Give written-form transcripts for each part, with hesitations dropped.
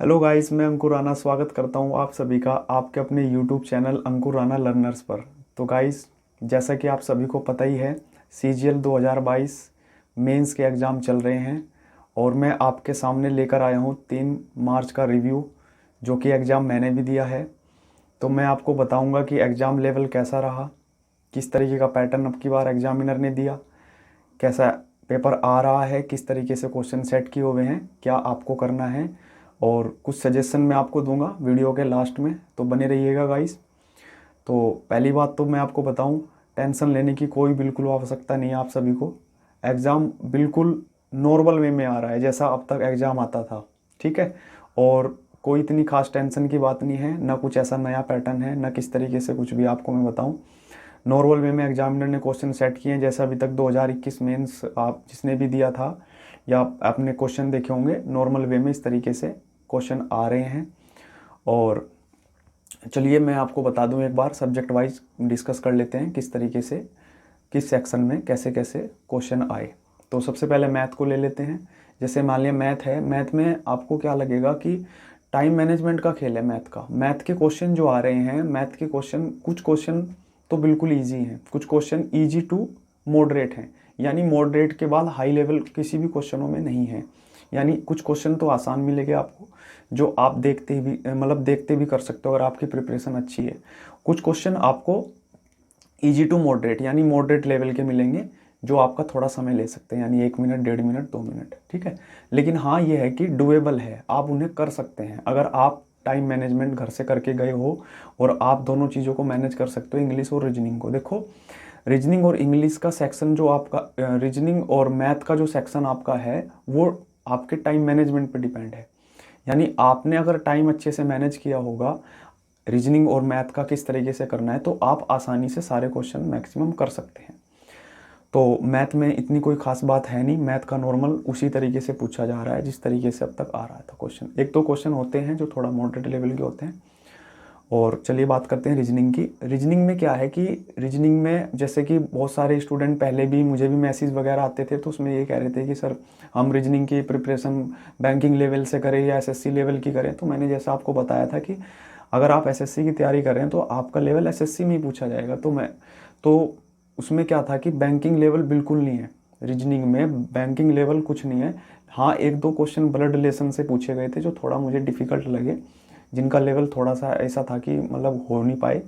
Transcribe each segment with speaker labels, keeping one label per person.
Speaker 1: Hello guys, मैं अंकुर राणा स्वागत करता हूं आप सभी का आपके अपने यूट्यूब चैनल अंकुर राणा लर्नर्स पर। तो गाइस, जैसा कि आप सभी को पता ही है, सीजीएल 2022 मेंस के एग्ज़ाम चल रहे हैं और मैं आपके सामने लेकर आया हूं 3 मार्च का रिव्यू, जो कि एग्ज़ाम मैंने भी दिया है। तो मैं आपको बताऊंगा कि एग्ज़ाम लेवल कैसा रहा, किस तरीके का पैटर्न अब की बार एग्जामिनर ने दिया, कैसा पेपर आ रहा है, किस तरीके से क्वेश्चन सेट किए हुए हैं, क्या आपको करना है, और कुछ सजेशन मैं आपको दूंगा वीडियो के लास्ट में। तो बने रहिएगा गाइस। तो पहली बात तो मैं आपको बताऊं, टेंशन लेने की कोई बिल्कुल आवश्यकता नहीं है आप सभी को। एग्ज़ाम बिल्कुल नॉर्मल वे में आ रहा है जैसा अब तक एग्ज़ाम आता था, ठीक है। और कोई इतनी खास टेंशन की बात नहीं है, ना कुछ ऐसा नया पैटर्न है, ना किस तरीके से कुछ भी आपको मैं बताऊं। नॉर्मल वे में एग्जामिनर ने क्वेश्चन सेट किए हैं जैसा अभी तक 2021 मेंस आप जिसने भी दिया था या आपने क्वेश्चन देखे होंगे, नॉर्मल वे में इस तरीके से क्वेश्चन आ रहे हैं। और चलिए मैं आपको बता दूं, एक बार सब्जेक्ट वाइज डिस्कस कर लेते हैं किस तरीके से किस सेक्शन में कैसे कैसे क्वेश्चन आए। तो सबसे पहले मैथ को ले लेते हैं। जैसे मान लिया मैथ है, मैथ में आपको क्या लगेगा कि टाइम मैनेजमेंट का खेल है मैथ का। मैथ के क्वेश्चन जो आ रहे हैं, मैथ के क्वेश्चन कुछ क्वेश्चन तो बिल्कुल ईजी हैं, कुछ क्वेश्चन ईजी टू मॉडरेट हैं, यानी मॉडरेट के बाद हाई लेवल किसी भी क्वेश्चनों में नहीं है। यानी कुछ क्वेश्चन तो आसान मिलेंगे आपको, जो आप देखते ही भी मतलब देखते भी कर सकते हो अगर आपकी प्रिपरेशन अच्छी है। कुछ क्वेश्चन आपको इजी टू मॉडरेट यानी मॉडरेट लेवल के मिलेंगे, जो आपका थोड़ा समय ले सकते हैं, यानी 1 मिनट 1.5 मिनट 2 मिनट, ठीक है। लेकिन हाँ, ये है कि डुएबल है, आप उन्हें कर सकते हैं अगर आप टाइम मैनेजमेंट घर से करके गए हो और आप दोनों चीज़ों को मैनेज कर सकते हो, इंग्लिश और रीजनिंग को। देखो, रीजनिंग और इंग्लिश का सेक्शन जो आपका रीजनिंग और मैथ का जो सेक्शन आपका है, वो आपके टाइम मैनेजमेंट पर डिपेंड है। यानी आपने अगर टाइम अच्छे से मैनेज किया होगा, रीजनिंग और मैथ का किस तरीके से करना है, तो आप आसानी से सारे क्वेश्चन मैक्सिमम कर सकते हैं। तो मैथ में इतनी कोई खास बात है नहीं, मैथ का नॉर्मल उसी तरीके से पूछा जा रहा है जिस तरीके से अब तक आ रहा था क्वेश्चन। एक दो क्वेश्चन होते हैं जो थोड़ा मॉडरेट लेवल के होते हैं। और चलिए बात करते हैं रीजनिंग की। रीजनिंग में क्या है कि रीजनिंग में जैसे कि बहुत सारे स्टूडेंट पहले भी मुझे भी मैसेज वगैरह आते थे, तो उसमें ये कह रहे थे कि सर हम रीजनिंग की प्रिपरेशन बैंकिंग लेवल से करें या एसएससी लेवल की करें। तो मैंने जैसा आपको बताया था कि अगर आप एसएससी की तैयारी कर रहे हैं तो आपका लेवल एसएससी में ही पूछा जाएगा। तो उसमें क्या था कि बैंकिंग लेवल बिल्कुल नहीं है, रीजनिंग में बैंकिंग लेवल कुछ नहीं है। हाँ, एक दो क्वेश्चन ब्लड रिलेशन से पूछे गए थे जो थोड़ा मुझे डिफ़िकल्ट लगे, जिनका लेवल थोड़ा सा ऐसा था कि मतलब हो नहीं पाए।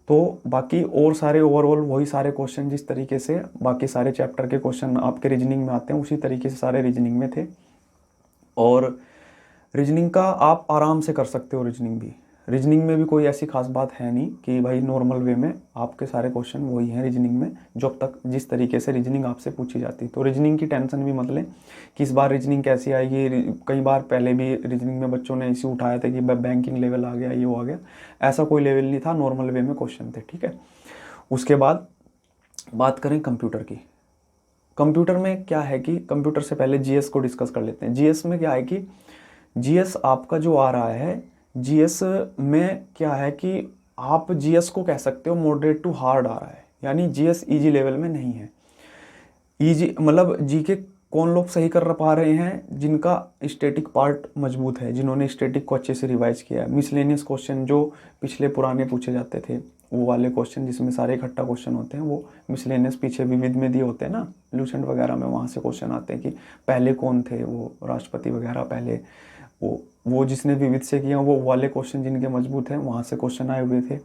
Speaker 1: तो बाकी और सारे ओवरऑल वही सारे क्वेश्चन जिस तरीके से बाकी सारे चैप्टर के क्वेश्चन आपके रीजनिंग में आते हैं, उसी तरीके से सारे रीजनिंग में थे। और रीजनिंग का आप आराम से कर सकते हो, रीजनिंग भी, रीजनिंग में भी कोई ऐसी खास बात है नहीं कि भाई नॉर्मल वे में आपके सारे क्वेश्चन वही हैं रीजनिंग में जो अब तक जिस तरीके से रीजनिंग आपसे पूछी जाती। तो रीजनिंग की टेंशन भी मत लें कि इस बार रीजनिंग कैसी आएगी। कई बार पहले भी रीजनिंग में बच्चों ने इश्यू उठाया था कि बैंकिंग लेवल आ गया, ये हो आ गया। ऐसा कोई लेवल नहीं था, नॉर्मल वे में क्वेश्चन थे, ठीक है। उसके बाद बात करें कंप्यूटर की। कंप्यूटर में क्या है कि कंप्यूटर से पहले जीएस को डिस्कस कर लेते हैं। जीएस में क्या है कि जीएस आपका जो आ रहा है, जीएस में क्या है कि आप जीएस को कह सकते हो मॉडरेट टू हार्ड आ रहा है, यानी जीएस इजी लेवल में नहीं है। इजी मतलब जीके कौन लोग सही कर पा रहे हैं, जिनका स्टैटिक पार्ट मजबूत है, जिन्होंने स्टैटिक को अच्छे से रिवाइज किया है। मिसलेनियस क्वेश्चन जो पिछले पुराने पूछे जाते थे, वो वाले क्वेश्चन जिसमें सारे इकट्ठा क्वेश्चन होते हैं, वो मिसलेनियस पीछे विविध में दिए होते हैं ना, लूसेंट वगैरह में, वहाँ से क्वेश्चन आते हैं कि पहले कौन थे वो राष्ट्रपति वगैरह पहले, वो जिसने विविध से किया, वो वाले क्वेश्चन जिनके मजबूत हैं वहाँ से क्वेश्चन आए हुए थे।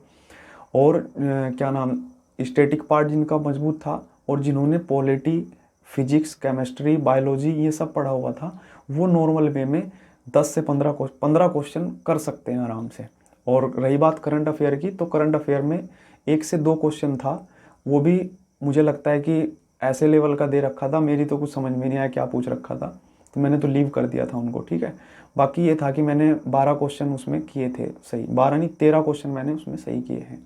Speaker 1: और क्या नाम, स्टैटिक पार्ट जिनका मजबूत था और जिन्होंने पॉलिटी, फिजिक्स, केमिस्ट्री, बायोलॉजी ये सब पढ़ा हुआ था, वो नॉर्मल वे में 10 से 15 क्वेश्चन कर सकते हैं आराम से। और रही बात करंट अफेयर की, तो करंट अफेयर में 1 से 2 क्वेश्चन था, वो भी मुझे लगता है कि ऐसे लेवल का दे रखा था, मेरी तो कुछ समझ में नहीं आया क्या पूछ रखा था, तो मैंने तो लीव कर दिया था उनको, ठीक है। बाकी ये था कि मैंने 12 क्वेश्चन उसमें किए थे सही, 12 नहीं 13 क्वेश्चन मैंने उसमें सही किए हैं,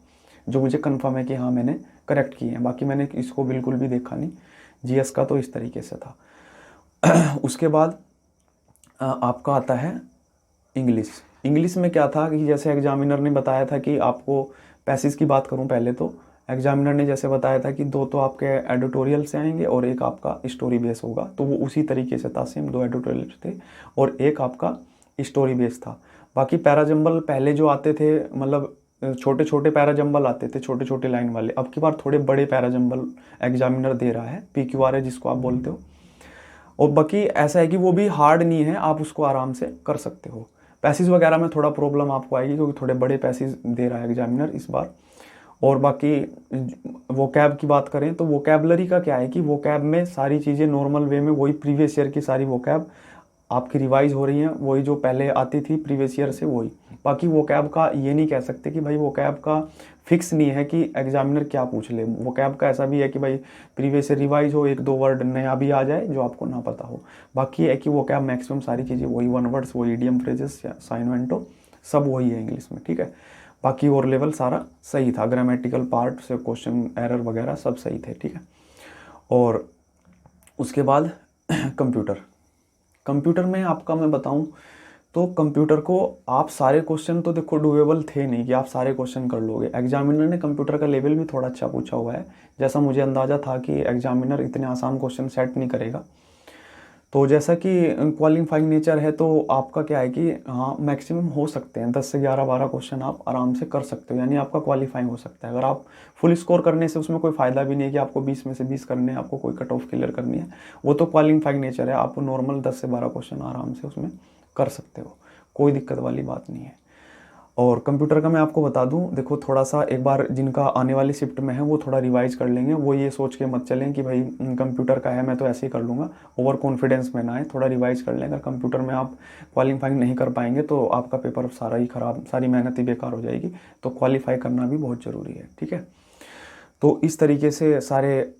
Speaker 1: जो मुझे कंफर्म है कि हाँ मैंने करेक्ट किए हैं। बाकी मैंने इसको बिल्कुल भी देखा नहीं। जीएस का तो इस तरीके से था। उसके बाद आपका आता है इंग्लिश। इंग्लिश में क्या था कि जैसे एग्जामिनर ने बताया था कि आपको पैसेज की बात करूं पहले, तो एग्जामिनर ने जैसे बताया था कि 2 तो आपके एडिटोरियल से आएंगे और एक आपका स्टोरी बेस होगा, तो वो उसी तरीके से था, सेम 2 एडिटोरियल थे और एक आपका स्टोरी बेस्ड था। बाकी पैराजंबल पहले जो आते थे, मतलब छोटे छोटे पैराजंबल आते थे, छोटे छोटे लाइन वाले, अब की बार थोड़े बड़े पैराजंबल एग्जामिनर दे रहा है, PQRA जिसको आप बोलते हो। और बाकी ऐसा है कि वो भी हार्ड नहीं है, आप उसको आराम से कर सकते हो। पैसेज वगैरह में थोड़ा प्रॉब्लम आपको आएगी क्योंकि थोड़े बड़े पैसेज दे रहा है एग्जामिनर इस बार। और बाकी वोकैब की बात करें तो वोकैबलरी का क्या है कि वोकैब में सारी चीज़ें नॉर्मल वे में वही प्रीवियस ईयर की सारी वोकैब आपकी रिवाइज हो रही हैं, वही जो पहले आती थी प्रीवियस ईयर से वही। बाकी वोकैब का ये नहीं कह सकते कि भाई वोकैब का फिक्स नहीं है कि एग्जामिनर क्या पूछ ले। वोकैब का ऐसा भी है कि भाई प्रीवियस ईयर रिवाइज हो, एक दो वर्ड नया भी आ जाए जो आपको ना पता हो। बाकी है कि वोकैब मैक्सिमम सारी चीज़ें वही, वन वर्ड्स वही, इडियम फ्रेजेस या साइनवेंटो सब वही है इंग्लिश में, ठीक है। बाकी और लेवल सारा सही था, ग्रामेटिकल पार्ट से क्वेश्चन एरर वगैरह सब सही थे, ठीक है। और उसके बाद कंप्यूटर में आपका मैं बताऊं तो कंप्यूटर को आप सारे क्वेश्चन तो देखो डूएबल थे नहीं कि आप सारे क्वेश्चन कर लोगे। एग्जामिनर ने कंप्यूटर का लेवल भी थोड़ा अच्छा पूछा हुआ है, जैसा मुझे अंदाज़ा था कि एग्जामिनर इतने आसान क्वेश्चन सेट नहीं करेगा। तो जैसा कि क्वालिफाइंग नेचर है तो आपका क्या है कि हाँ मैक्सिमम हो सकते हैं 10 से 11-12 क्वेश्चन आप आराम से कर सकते हो, यानी आपका क्वालिफाइंग हो सकता है। अगर आप फुल स्कोर करने से उसमें कोई फ़ायदा भी नहीं है कि आपको 20 में से 20 करने हैं, आपको कोई कट ऑफ क्लियर करनी है, वो तो क्वालिफाइंग नेचर है। आप नॉर्मल 10 से 12 क्वेश्चन आराम से उसमें कर सकते हो, कोई दिक्कत वाली बात नहीं है। और कंप्यूटर का मैं आपको बता दूं, देखो थोड़ा सा एक बार जिनका आने वाली शिफ्ट में है वो थोड़ा रिवाइज कर लेंगे, वो ये सोच के मत चलें कि भाई कंप्यूटर का है मैं तो ऐसे ही कर लूँगा, ओवर कॉन्फिडेंस में ना आए, थोड़ा रिवाइज कर लें। अगर कंप्यूटर में आप क्वालिफाइंग नहीं कर पाएंगे तो आपका पेपर सारा ही ख़राब, सारी मेहनत ही बेकार हो जाएगी। तो क्वालिफाई करना भी बहुत ज़रूरी है, ठीक है। तो इस तरीके से सारे,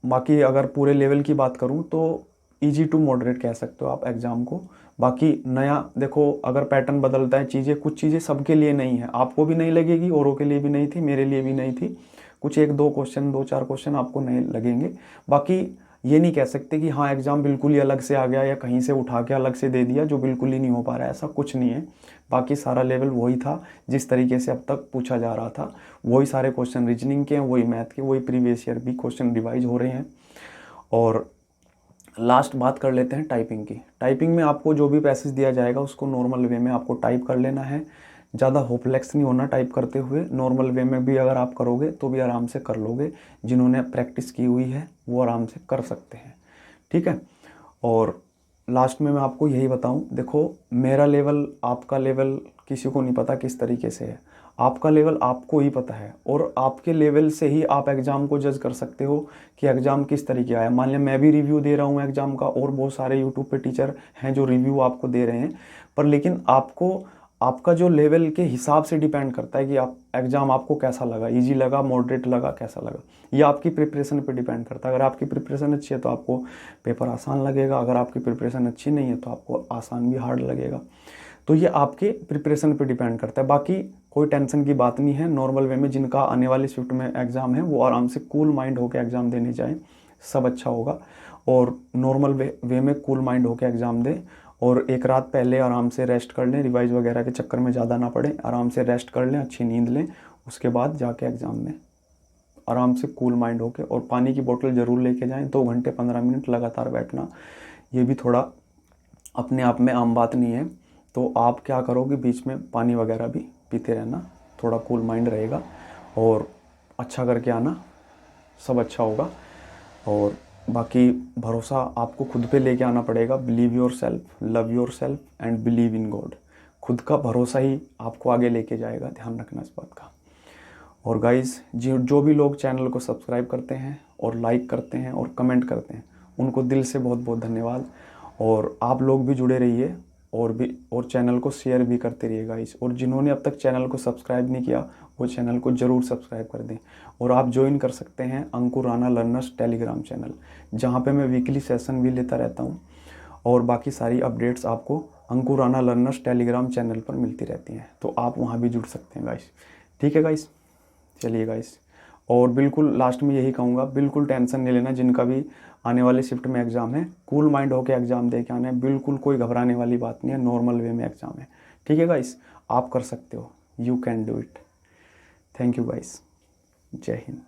Speaker 1: बाकी अगर पूरे लेवल की बात करूं तो इजी टू मॉडरेट कह सकते हो आप एग्ज़ाम को। बाकी नया देखो, अगर पैटर्न बदलता है, चीज़ें कुछ चीज़ें सबके लिए नहीं है, आपको भी नहीं लगेगी, औरों के लिए भी नहीं थी, मेरे लिए भी नहीं थी। कुछ एक दो क्वेश्चन, 2-4 क्वेश्चन आपको नहीं लगेंगे। बाकी ये नहीं कह सकते कि हाँ एग्ज़ाम बिल्कुल ही अलग से आ गया या कहीं से उठा के अलग से दे दिया जो बिल्कुल ही नहीं हो पा रहा है, ऐसा कुछ नहीं है। बाकी सारा लेवल वही था जिस तरीके से अब तक पूछा जा रहा था, वही सारे क्वेश्चन रीजनिंग के हैं, वही मैथ के, वही प्रीवियस ईयर भी क्वेश्चन रिवाइज हो रहे हैं। और लास्ट बात कर लेते हैं टाइपिंग की। टाइपिंग में आपको जो भी पैसेज दिया जाएगा उसको नॉर्मल वे में आपको टाइप कर लेना है, ज़्यादा होपलेस नहीं होना टाइप करते हुए। नॉर्मल वे में भी अगर आप करोगे तो भी आराम से कर लोगे, जिन्होंने प्रैक्टिस की हुई है वो आराम से कर सकते हैं, ठीक है। और लास्ट में मैं आपको यही बताऊं, देखो मेरा लेवल आपका लेवल किसी को नहीं पता किस तरीके से है, आपका लेवल आपको ही पता है, और आपके लेवल से ही आप एग्ज़ाम को जज कर सकते हो कि एग्ज़ाम किस तरीके आया। मान लिया मैं भी रिव्यू दे रहा हूँ एग्ज़ाम का, और बहुत सारे यूट्यूब पे टीचर हैं जो रिव्यू आपको दे रहे हैं, पर लेकिन आपको आपका जो लेवल के हिसाब से डिपेंड करता है कि आप एग्ज़ाम आपको कैसा लगा, इजी लगा, मॉडरेट लगा, कैसा लगा। ये आपकी प्रिपरेशन पे डिपेंड करता है। अगर आपकी प्रिपरेशन अच्छी है तो आपको पेपर आसान लगेगा, अगर आपकी प्रिपरेशन अच्छी नहीं है तो आपको आसान भी हार्ड लगेगा। तो ये आपके प्रिपरेशन पे डिपेंड करता है। बाकी कोई टेंशन की बात नहीं है, नॉर्मल वे में जिनका आने वाली शिफ्ट में एग्ज़ाम है वो आराम से कूल माइंड होकर एग्ज़ाम देने जाएं, सब अच्छा होगा। और नॉर्मल वे में कूल माइंड होकर एग्ज़ाम दें, और एक रात पहले आराम से रेस्ट कर लें, रिवाइज वगैरह के चक्कर में ज़्यादा ना पड़े, आराम से रेस्ट कर लें, अच्छी नींद लें, उसके बाद जाके एग्ज़ाम में आराम से कूल माइंड होके। और पानी की बोतल ज़रूर लेके जाएं, 2 घंटे 15 मिनट लगातार बैठना, ये भी थोड़ा अपने आप में आम बात नहीं है। तो आप क्या करोगे, बीच में पानी वगैरह भी पीते रहना, थोड़ा कूल माइंड रहेगा, और अच्छा करके आना, सब अच्छा होगा। और बाकी भरोसा आपको खुद पे लेके आना पड़ेगा। Believe your self, love your self and believe in God. खुद का भरोसा ही आपको आगे लेके जाएगा, ध्यान रखना इस बात का। और गाइस जो भी लोग चैनल को सब्सक्राइब करते हैं और लाइक करते हैं और कमेंट करते हैं, उनको दिल से बहुत बहुत धन्यवाद। और आप लोग भी जुड़े रहिए और चैनल को शेयर भी करते रहिए गाइस। और जिन्होंने अब तक चैनल को सब्सक्राइब नहीं किया वो चैनल को ज़रूर सब्सक्राइब कर दें। और आप ज्वाइन कर सकते हैं अंकुर राणा लर्नर्स टेलीग्राम चैनल, जहाँ पे मैं वीकली सेशन भी लेता रहता हूँ, और बाकी सारी अपडेट्स आपको अंकुर राणा लर्नर्स टेलीग्राम चैनल पर मिलती रहती हैं, तो आप वहाँ भी जुड़ सकते हैं गाइस, ठीक है गाइस। चलिए गाइस, और बिल्कुल लास्ट में यही कहूँगा, बिल्कुल टेंशन नहीं लेना, जिनका भी आने वाले शिफ्ट में एग्ज़ाम है, कूल माइंड होकर एग्ज़ाम दे के आना है, बिल्कुल कोई घबराने वाली बात नहीं है, नॉर्मल वे में एग्ज़ाम है, ठीक है गाइस। आप कर सकते हो, you can do it. Thank you guys, जय हिंद।